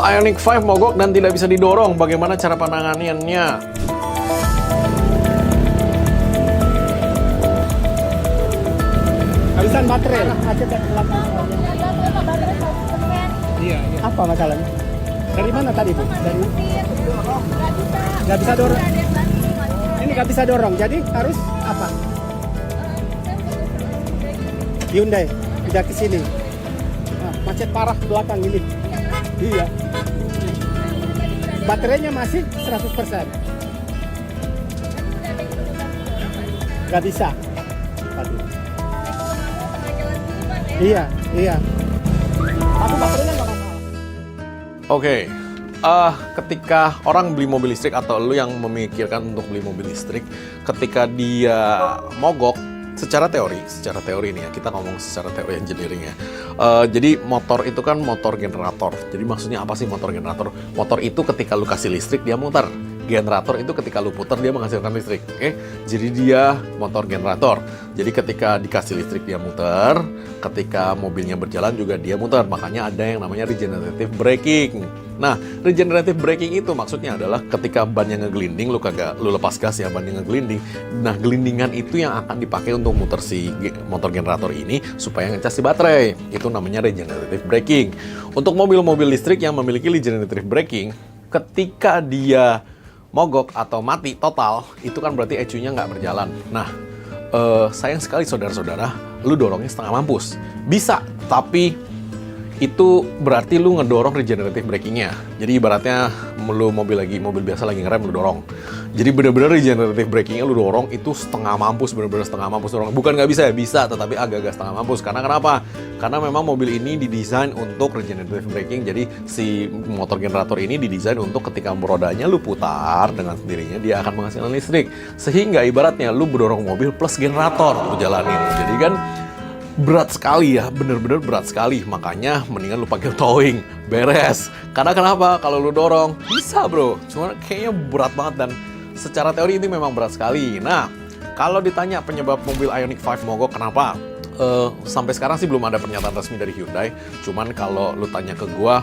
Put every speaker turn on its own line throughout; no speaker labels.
Ioniq 5 mogok dan tidak bisa didorong. Bagaimana cara penanganannya?
Habisan baterai. Iya. Apa masalahnya? Dari mana tadi, Bu? Dari nggak bisa dorong. Ini nggak bisa dorong, jadi harus apa? Hyundai, tidak ke sini. Nah, macet parah belakang ini. Iya. Baterainya masih 100%. Nggak bisa. Iya. Tapi baterainya nggak masalah.
Oke, ketika orang beli mobil listrik atau lu yang memikirkan untuk beli mobil listrik, ketika dia mogok, secara teori nih ya, kita ngomong secara teori engineering ya. Jadi motor itu kan motor generator. Jadi maksudnya apa sih motor generator? Motor itu ketika lu kasih listrik dia muter. Generator itu ketika lu putar dia menghasilkan listrik. Oke? Jadi dia motor generator. Jadi ketika dikasih listrik dia muter, ketika mobilnya berjalan juga dia muter. Makanya ada yang namanya regenerative braking. Nah, regenerative braking itu maksudnya adalah ketika bannya ngegelinding, lu lepas gas ya, bannya ngegelinding. Nah, gelindingan itu yang akan dipakai untuk muter si motor generator ini supaya ngecas si baterai. Itu namanya regenerative braking. Untuk mobil-mobil listrik yang memiliki regenerative braking, ketika dia mogok atau mati total, itu kan berarti ECU-nya nggak berjalan. Nah, sayang sekali saudara-saudara, lu dorongnya setengah mampus. Bisa, tapi itu berarti lu ngedorong regenerative braking-nya. Jadi ibaratnya lu mobil biasa lagi ngerem lu dorong. Jadi bener-bener regenerative braking-nya lu dorong itu setengah mampus, bener-bener setengah mampus dorong. Bukan nggak bisa ya, bisa, tetapi agak-agak setengah mampus. Karena kenapa? Karena memang mobil ini didesain untuk regenerative braking. Jadi si motor generator ini didesain untuk ketika rodanya lu putar dengan sendirinya dia akan menghasilkan listrik. Sehingga ibaratnya lu berdorong mobil plus generator lu jalanin. Jadi kan berat sekali ya, bener-bener berat sekali. Makanya mendingan lu pakai towing, beres. Karena kenapa? Kalau lu dorong, bisa bro. Cuma kayaknya berat banget dan secara teori ini memang berat sekali. Nah, kalau ditanya penyebab mobil Ioniq 5 mogok kenapa? Sampai sekarang sih belum ada pernyataan resmi dari Hyundai. Cuman kalau lu tanya ke gua,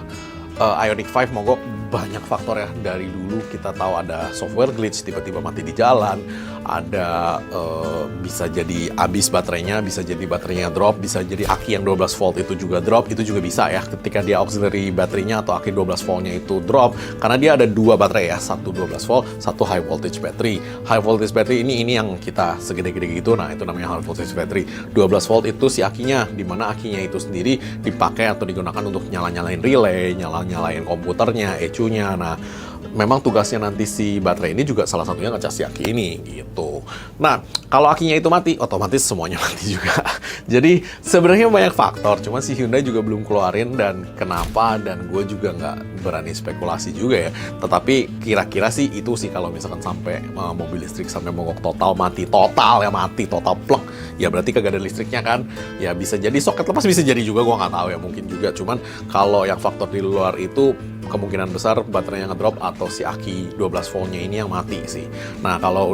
Ioniq 5 mogok banyak faktor ya. Dari dulu kita tahu ada software glitch, tiba-tiba mati di jalan, ada bisa jadi habis baterainya, bisa jadi baterainya drop, bisa jadi aki yang 12 volt itu juga drop, itu juga bisa ya ketika dia auxiliary baterainya atau aki 12 voltnya itu drop, karena dia ada dua baterai ya, satu 12 volt, satu high voltage battery. High voltage battery ini yang kita segede-gede gitu, nah itu namanya high voltage battery. 12 volt itu si akinya, dimana akinya itu sendiri dipakai atau digunakan untuk nyala-nyalain relay, nyalain komputernya, ECU-nya. Nah, memang tugasnya nanti si baterai ini juga salah satunya ngecas si aki ini gitu. Nah, kalau akinya itu mati, otomatis semuanya mati juga. Jadi sebenarnya banyak faktor, cuma si Hyundai juga belum keluarin dan kenapa, dan gue juga nggak berani spekulasi juga ya. Tetapi kira-kira sih itu sih kalau misalkan sampai mobil listrik sampai mogok total, mati total plek, ya berarti kagak ada listriknya kan. Ya bisa jadi soket lepas, bisa jadi juga, gue nggak tahu ya, mungkin juga. Cuman kalau yang faktor di luar itu kemungkinan besar baterainya ngedrop atau si aki 12 voltnya ini yang mati sih. Nah, kalau udah